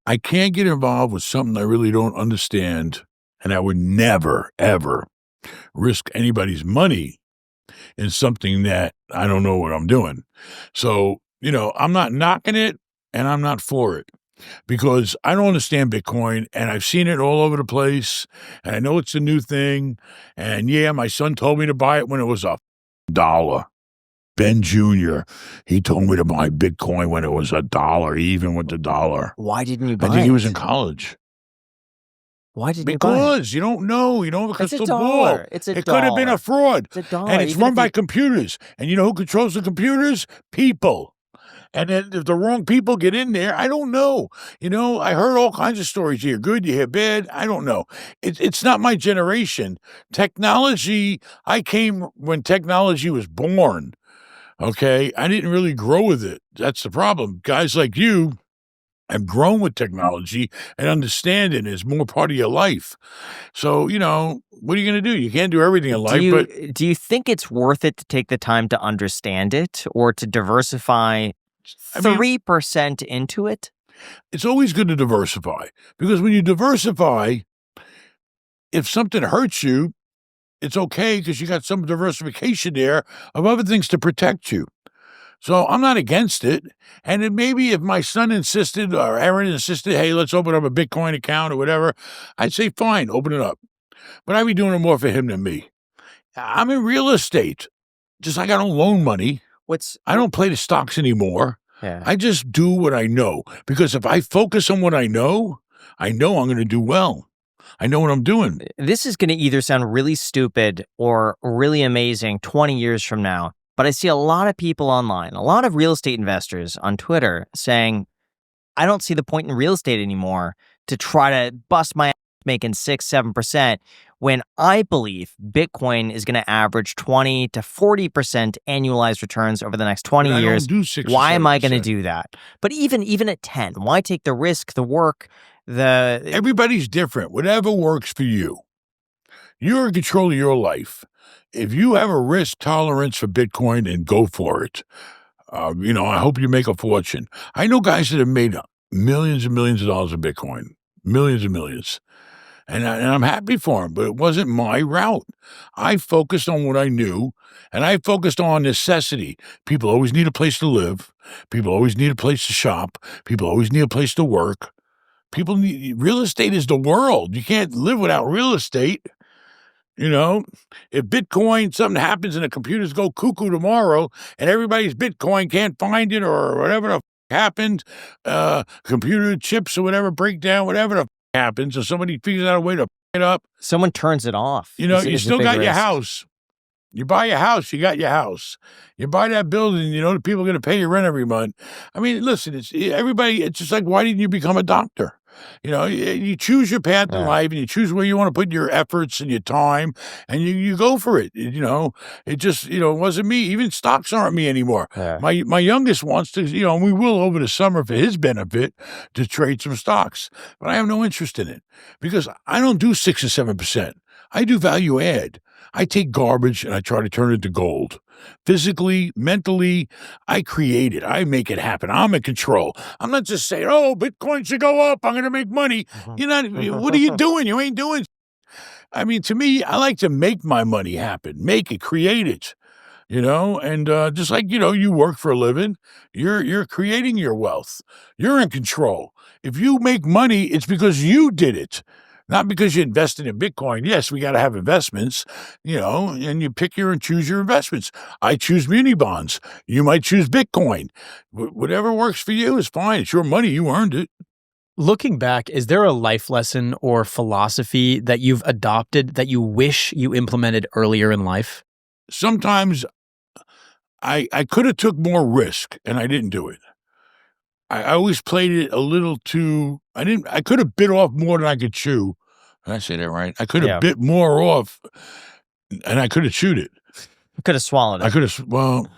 I can't get involved with something I really don't understand, and I would never, ever risk anybody's money in something that I don't know what I'm doing. So, I'm not knocking it, and I'm not for it because I don't understand Bitcoin, and I've seen it all over the place, and I know it's a new thing, and yeah, my son told me to buy it when it was $1. Ben Jr., he told me to buy Bitcoin when it was $1, even with the dollar. Why didn't you buy I think it? he was in college. Why didn't you buy it? Because you don't know. You don't have a crystal ball. It's a It could have been a fraud. It's a dollar. And it's run by computers. And you know who controls the computers? People. And then if the wrong people get in there, I don't know. I heard all kinds of stories. You hear good, you hear bad. I don't know. It's not my generation. Technology, I came when technology was born. Okay? I didn't really grow with it. That's the problem. Guys like you have grown with technology and understand it as more part of your life. So, what are you going to do? You can't do everything in life. Do you think it's worth it to take the time to understand it or to diversify 3% into it? It's always good to diversify because when you diversify, if something hurts you, it's okay because you got some diversification there of other things to protect you. So I'm not against it. And then maybe if my son insisted or Aaron insisted, hey, let's open up a Bitcoin account or whatever, I'd say, fine, open it up. But I'd be doing it more for him than me. I'm in real estate. Just like I don't loan money. I don't play the stocks anymore. Yeah. I just do what I know. Because if I focus on what I know I'm going to do well. I know what I'm doing. This is going to either sound really stupid or really amazing 20 years from now. But I see a lot of people online, a lot of real estate investors on Twitter saying, I don't see the point in real estate anymore to try to bust my ass making 6-7% when I believe Bitcoin is going to average 20 to 40% annualized returns over the next 20 years. Why am I going to do that? But even at 10, why take the risk, the work, Everybody's different. Whatever works for you. You're in control of your life. If you have a risk tolerance for Bitcoin, then go for it. I hope you make a fortune. I know guys that have made millions and millions of dollars of Bitcoin, millions and millions. And I'm happy for them, but it wasn't my route. I focused on what I knew, and I focused on necessity. People always need a place to live. People always need a place to shop. People always need a place to work. Real estate is the world. You can't live without real estate. If Bitcoin, something happens and the computers go cuckoo tomorrow and everybody's Bitcoin can't find it or whatever the happened, computer chips or whatever break down, whatever the happens, or somebody figures out a way to it up. Someone turns it off. You still got your house. You buy your house, you got your house. You buy that building, the people are going to pay your rent every month. I mean, listen, it's just like, why didn't you become a doctor? You choose your path in life and you choose where you want to put your efforts and your time and you go for it. It just, it wasn't me. Even stocks aren't me anymore. Yeah. My youngest wants to, and we will over the summer for his benefit to trade some stocks, but I have no interest in it because I don't do 6 or 7%. I do value add. I take garbage and I try to turn it into gold. Physically, mentally, I create it. I make it happen. I'm in control. I'm not just saying, oh, Bitcoin should go up. I'm going to make money. What are you doing? You ain't doing. I mean, to me, I like to make my money happen, make it, create it, and just like, you work for a living, you're creating your wealth. You're in control. If you make money, it's because you did it. Not because you invested in Bitcoin. Yes, we got to have investments, and you pick and choose your investments. I choose muni bonds. You might choose Bitcoin. Whatever works for you is fine. It's your money. You earned it. Looking back, is there a life lesson or philosophy that you've adopted that you wish you implemented earlier in life? Sometimes I could have took more risk, and I didn't do it. I always played it a little too. I could have bit off more than I could chew. Did I say that right? I could have bit more off, and I could have chewed it. You could have swallowed it. I could have. Well,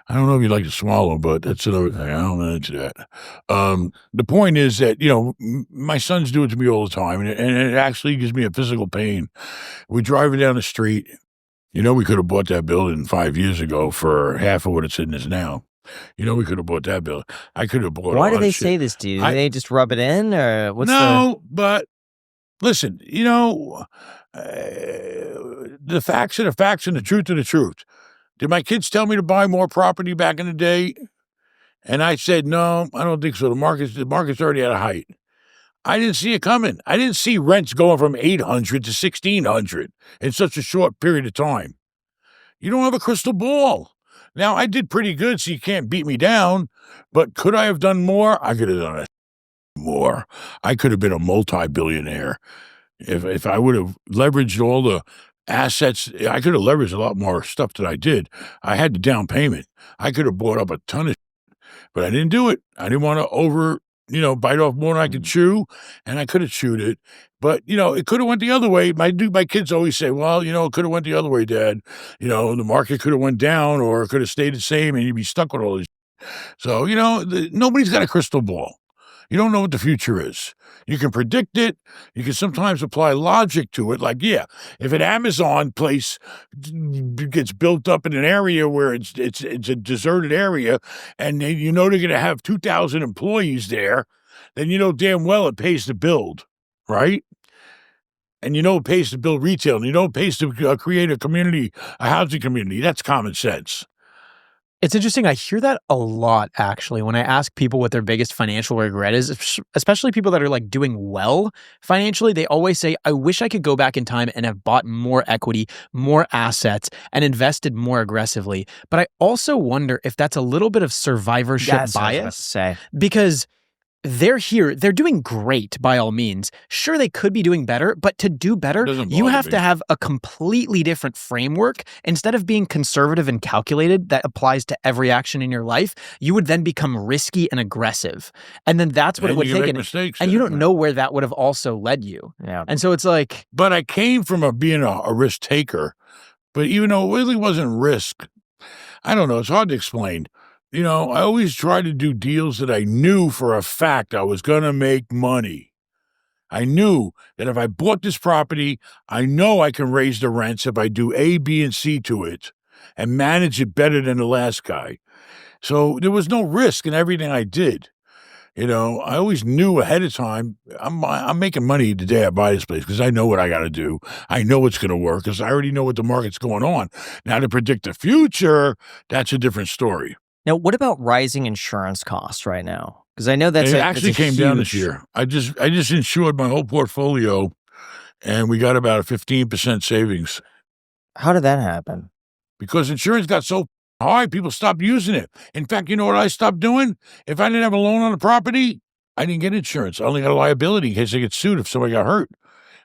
I don't know if you like to swallow, but that's another thing. I don't know into that. The point is that my sons do it to me all the time, and it actually gives me a physical pain. We're driving down the street. We could have bought that building 5 years ago for half of what it's in is now. We could have bought that building. I could have bought. Why a do lot they of shit. say this to you? Do they just rub it in, or what's No, but listen, the facts are the facts and the truth are the truth. Did my kids tell me to buy more property back in the day? And I said, no, I don't think so. The market's already at a height. I didn't see it coming. I didn't see rents going from 800 to 1,600 in such a short period of time. You don't have a crystal ball. Now, I did pretty good, so you can't beat me down. But could I have done more? I could have done more. I could have been a multi-billionaire. If I would have leveraged all the assets, I could have leveraged a lot more stuff than I did. I had the down payment. I could have bought up a ton of but I didn't do it. I didn't want to bite off more than I could chew, and I could have chewed it. But, it could have went the other way. My kids always say, well, it could have went the other way, Dad. The market could have went down or it could have stayed the same and you'd be stuck with all this. So, nobody's got a crystal ball. You don't know what the future is. You can predict it. You can sometimes apply logic to it. Like, yeah, if an Amazon place gets built up in an area where it's a deserted area, and they're going to have 2,000 employees there, then damn well it pays to build, right? And it pays to build retail, and it pays to create a housing community. That's common sense. It's interesting. I hear that a lot, actually, when I ask people what their biggest financial regret is, especially people that are like doing well financially. They always say, I wish I could go back in time and have bought more equity, more assets, and invested more aggressively. But I also wonder if that's a little bit of survivorship That's what I was about bias. to say. Because they're here. They're doing great by all means. Sure, they could be doing better, but to do better, Doesn't you bother have me. to have a completely different framework. Instead of being conservative and calculated that applies to every action in your life, you would then become risky and aggressive. And then that's what And it would you can take. make mistakes. And you then. don't know where that would have also led you. Yeah. And so it's like, But I came from being a risk taker, but even though it really wasn't risk, I don't know. It's hard to explain. I always try to do deals that I knew for a fact I was going to make money. I knew that if I bought this property, I know I can raise the rents if I do A, B, and C to it and manage it better than the last guy. So there was no risk in everything I did. I always knew ahead of time, I'm making money the day I buy this place because I know what I got to do. I know it's going to work because I already know what the market's going on. Now, to predict the future, that's a different story. Now, what about rising insurance costs right now? Because I know It that's actually came down this huge- year. I just insured my whole portfolio, and we got about a 15% savings How did that happen? because insurance got so high, people stopped using it. In fact, you know what I stopped doing? If I didn't have a loan on the property, I didn't get insurance. I only got a liability in case I get sued if somebody got hurt.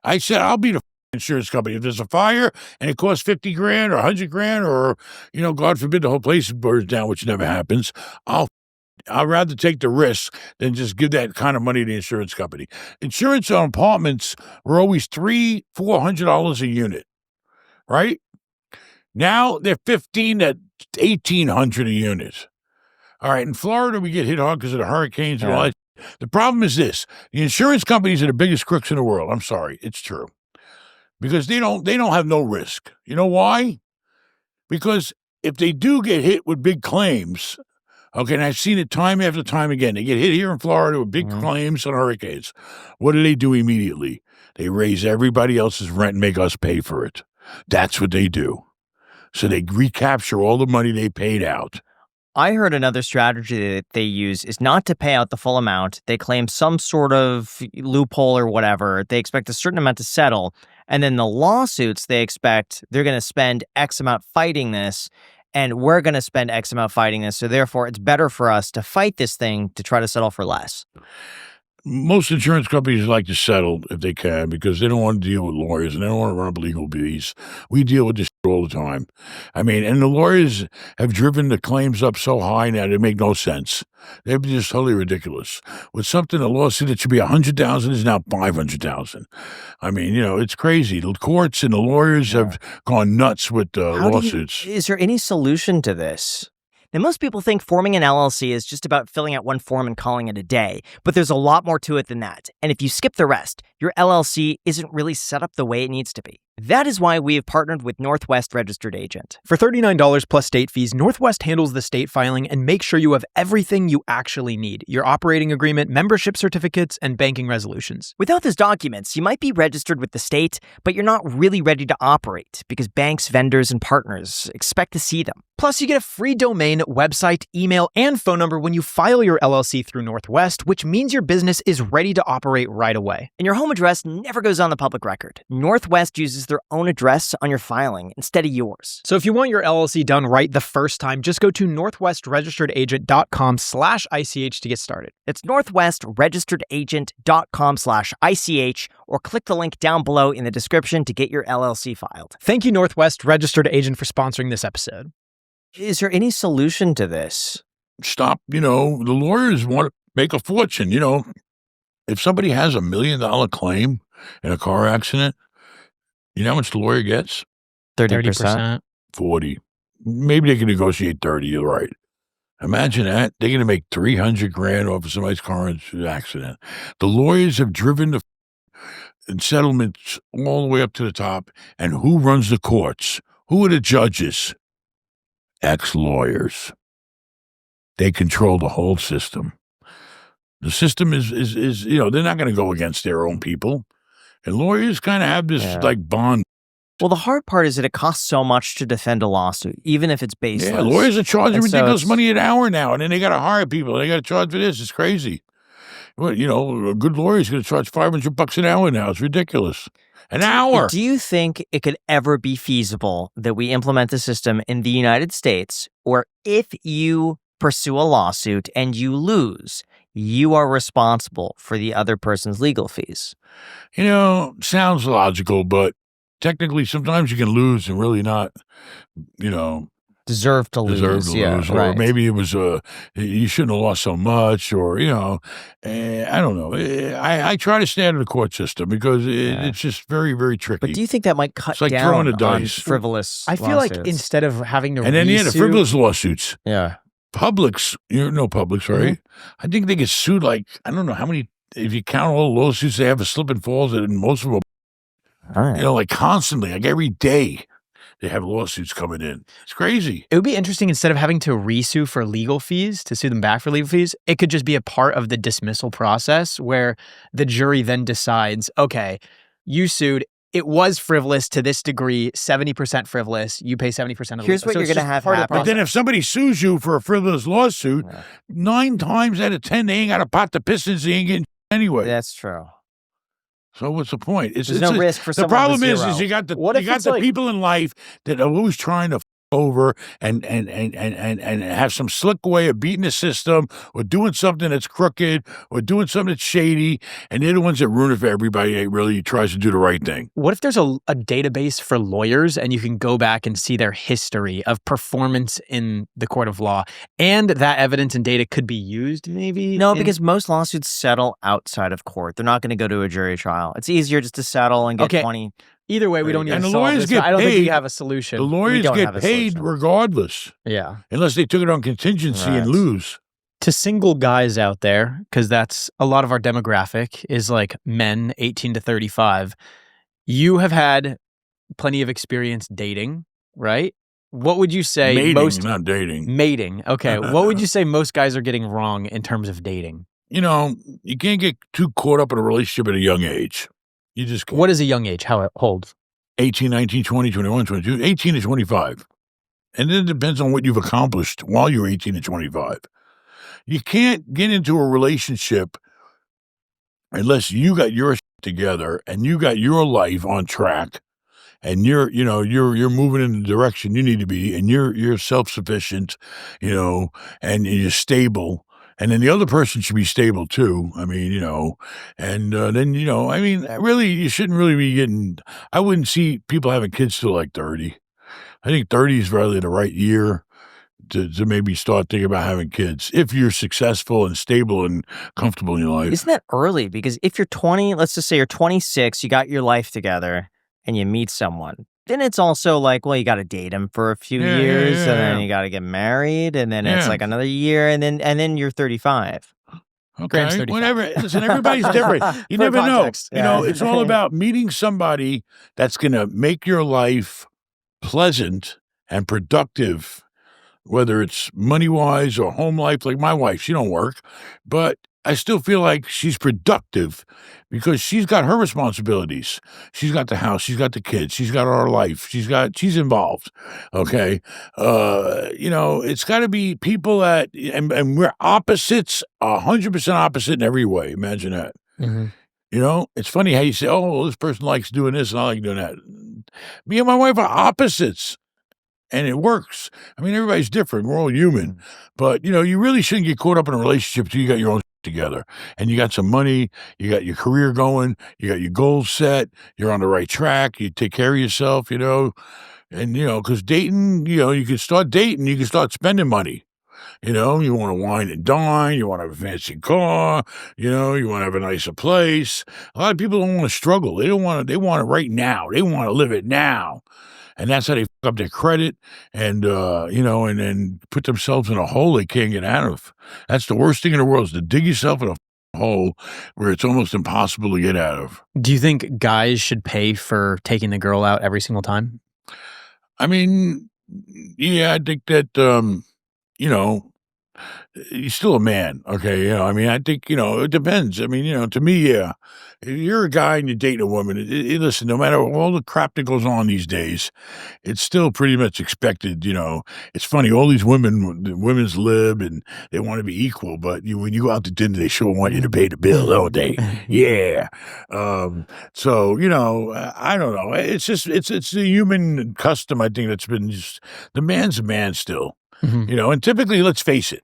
I said, I'll be the insurance company. If there's a fire and it costs 50 grand or 100 grand or, God forbid the whole place burns down, which never happens, I'd rather take the risk than just give that kind of money to the insurance company. Insurance on apartments were always $300-400 a unit, right? Now they're $1,500 to $1,800 a unit. All right, in Florida we get hit hard because of the hurricanes and all that. The problem is this: the insurance companies are the biggest crooks in the world. I'm sorry, it's true, because they don't have no risk. You know why? Because if they do get hit with big claims. Okay, and I've seen it time after time again. They get hit here in Florida with big claims on hurricanes. What do immediately? They raise everybody else's rent and make us pay for it. That's what they do. So they recapture all the money they paid out. I heard another strategy that they use is not to pay out the full amount. They claim some sort of loophole or whatever. They expect a certain amount to settle. And then the lawsuits, they expect they're going to spend X amount fighting this. And we're going to spend X amount fighting this. So therefore, it's better for us to fight this thing to try to settle for less. Most insurance companies like to settle if they can because they don't want to deal with lawyers and they don't want to run up legal fees. We deal with this all the time. I mean, and the lawyers have driven the claims up so high now they make no sense. They're just totally ridiculous. With something, a lawsuit that should be $100,000 is now $500,000. I mean, it's crazy. The courts and the lawyers have gone nuts with lawsuits. Is there any solution to this? Now, most people think forming an LLC is just about filling out one form and calling it a day, but there's a lot more to it than that. And if you skip the rest, your LLC isn't really set up the way it needs to be. That is why we have partnered with Northwest Registered Agent. For $39 plus state fees, Northwest handles the state filing and makes sure you have everything you actually need: your operating agreement, membership certificates, and banking resolutions. Without those documents, you might be registered with the state, but you're not really ready to operate because banks, vendors, and partners expect to see them. Plus, you get a free domain, website, email, and phone number when you file your LLC through Northwest, which means your business is ready to operate right away. And your home address never goes on the public record. Northwest uses their own address on your filing instead of yours. So if you want your LLC done right the first time, just go to northwestregisteredagent.com/ICH to get started. It's northwestregisteredagent.com/ICH, or click the link down below in the description to get your LLC filed. Thank you, Northwest Registered Agent, for sponsoring this episode. Is there any solution to this? Stop, the lawyers want to make a fortune, If somebody has $1 million claim in a car accident, you know how much the lawyer gets? 30%? 40. Maybe they can negotiate 30, you're right. Imagine that. They're going to make $300,000 off of somebody's car accident. The lawyers have driven the settlements all the way up to the top. And who runs the courts? Who are the judges? Ex-lawyers. They control the whole system. The system is they're not going to go against their own people. And lawyers kind of have this bond. Well, the hard part is that it costs so much to defend a lawsuit, even if it's baseless. Yeah, lawyers are charging ridiculous money an hour now, and then they got to hire people. They got to charge for this. It's crazy. Well, a good lawyer is going to charge $500 an hour now. It's ridiculous. An hour. Do you think it could ever be feasible that we implement the system in the United States, or if you pursue a lawsuit and you lose, you are responsible for the other person's legal fees? Sounds logical, but technically sometimes you can lose and really not, deserve to lose. Or maybe it was you shouldn't have lost so much, or I don't know. I try to stay out of the court system because it's just very, very tricky. But do you think that might cut like down throwing a on dice. frivolous I feel like instead of having to and then the frivolous lawsuits. Yeah. Publix, Publix, right? Mm-hmm. I think they get sued I don't know how many. If you count all the lawsuits they have, a slip and falls, and most of them, constantly, every day. They have lawsuits coming in. It's crazy. It would be interesting, instead of having to resue for legal fees, to sue them back for legal fees, it could just be a part of the dismissal process where the jury then decides, okay, you sued, it was frivolous to this degree, 70% frivolous, you pay 70% of the Here's what you're going to have happen. But then if somebody sues you for a frivolous lawsuit, 9 times out of 10, they ain't got a pot to piss in, so they ain't getting anyway. That's true. So what's the point? There's no risk for someone. The problem is you got the people in life that are always trying to over and have some slick way of beating the system, or doing something that's crooked, or doing something that's shady, and they're the ones that ruin it for everybody that really tries to do the right thing. What if there's a database for lawyers and you can go back and see their history of performance in the court of law, and that evidence and data could be used maybe? No, because most lawsuits settle outside of court. They're not going to go to a jury trial. It's easier just to settle and get 20. Either way, we don't need and to the solve lawyers this. get I don't paid, think we have a solution. The lawyers get paid regardless. Yeah. Unless they took it on contingency and lose. To single guys out there, because that's a lot of our demographic is men 18 to 35. You have had plenty of experience dating, right? What would you say not dating. Mating. Okay. What would you say most guys are getting wrong in terms of dating? You can't get too caught up in a relationship at a young age. You just can't. What is a young age? How old? 18, 19, 20, 21, 22, 18 to 25. And then it depends on what you've accomplished while you're 18 to 25. You can't get into a relationship unless you got your shit together and you got your life on track, and you're moving in the direction you need to be, and you're self-sufficient, and you're stable. And then the other person should be stable too. Really, you shouldn't really be getting, I wouldn't see people having kids till 30. I think 30 is really the right year to maybe start thinking about having kids, if you're successful and stable and comfortable in your life. Isn't that early? Because if you're 20, let's just say you're 26, you got your life together and you meet someone. Then it's also you got to date him for a few years, and then you got to get married, and then it's another year, and then you're 35. Graham's Okay, 35. whatever. Listen, everybody's different. You For never know. context, You know, yeah. it's all about meeting somebody that's going to make your life pleasant and productive, whether it's money-wise or home life. Like my wife, she don't work, but I still feel like she's productive because she's got her responsibilities. She's got the house, she's got the kids, she's got our life, she's involved. Okay. You know, it's got to be people that, and we're opposites, 100% opposite in every way. Imagine that. Mhm. You know, it's funny how you say, oh, well, this person likes doing this and I like doing that. Me and my wife are opposites. And it works. I mean, everybody's different. We're all human. But, you know, you really shouldn't get caught up in a relationship until you got your own together. And you got some money, you got your career going, you got your goals set, you're on the right track, you take care of yourself, you know. And, you know, because dating, you know, you can start dating, you can start spending money. You know, you want to wine and dine, you want to have a fancy car, you know, you want to have a nicer place. A lot of people don't want to struggle. They want it right now. They want to live it now. And that's how they fuck up their credit and, you know, and then put themselves in a hole they can't get out of. That's the worst thing in the world is to dig yourself in a hole where it's almost impossible to get out of. Do you think guys should pay for taking the girl out every single time? I mean, yeah, I think that, you know, you're still a man, okay? You know, I mean, I think, you know, it depends. I mean, you know, to me, yeah. If you're a guy and you're dating a woman, listen, no matter all the crap that goes on these days, it's still pretty much expected, you know. It's funny, all these women's lib and they want to be equal, but when you go out to dinner, they sure want you to pay the bill, don't they? Yeah. So, you know, I don't know. It's just, it's a human custom, I think, that's been just, the man's a man still, Mhm. you know, and typically, let's face it,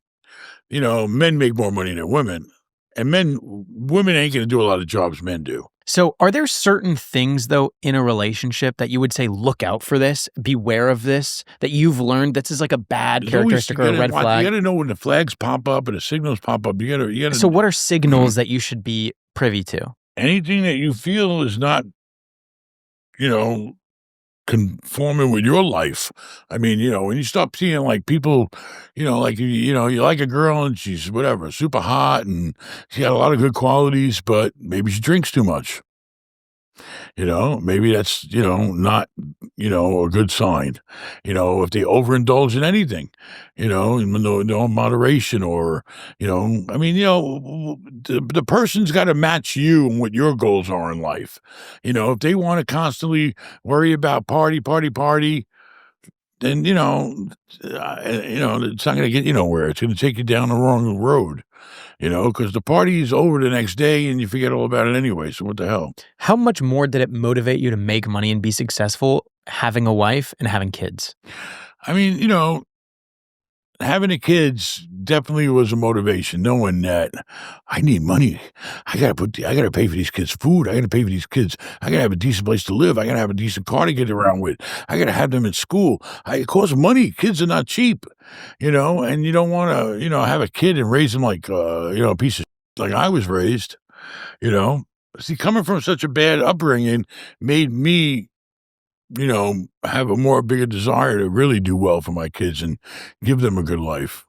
you know, men make more money than women, and women ain't going to do a lot of jobs men do. So, are there certain things, though, in a relationship that you would say, look out for this, beware of this, that you've learned this is like a bad characteristic or a red flag? You got to know when the flags pop up and the signals pop up. You got to. So, what are signals that you should be privy to? Anything that you feel is not, you know, conforming with your life. I mean, you know, when you stop seeing like people, you know, like, you know, you like a girl and she's whatever, super hot and she got a lot of good qualities, but maybe she drinks too much. You know, maybe that's, you know, not, you know, a good sign. You know, if they overindulge in anything, you know, in no moderation or, you know, I mean, you know, the person's got to match you and what your goals are in life. You know, if they want to constantly worry about party, then, you know, it's not going to get you nowhere. It's going to take you down the wrong road. You know, because the party is over the next day and you forget all about it anyway. So what the hell? How much more did it motivate you to make money and be successful having a wife and having kids? I mean, you know, having the kids definitely was a motivation, knowing that I need money. I gotta pay for these kids' food. I gotta pay for these kids. I gotta have a decent place to live. I gotta have a decent car to get around with. I gotta have them in school. It costs money. Kids are not cheap, you know, and you don't want to, you know, have a kid and raise them like, you know, a piece of like I was raised, you know. See, coming from such a bad upbringing made me, you know, have a bigger desire to really do well for my kids and give them a good life.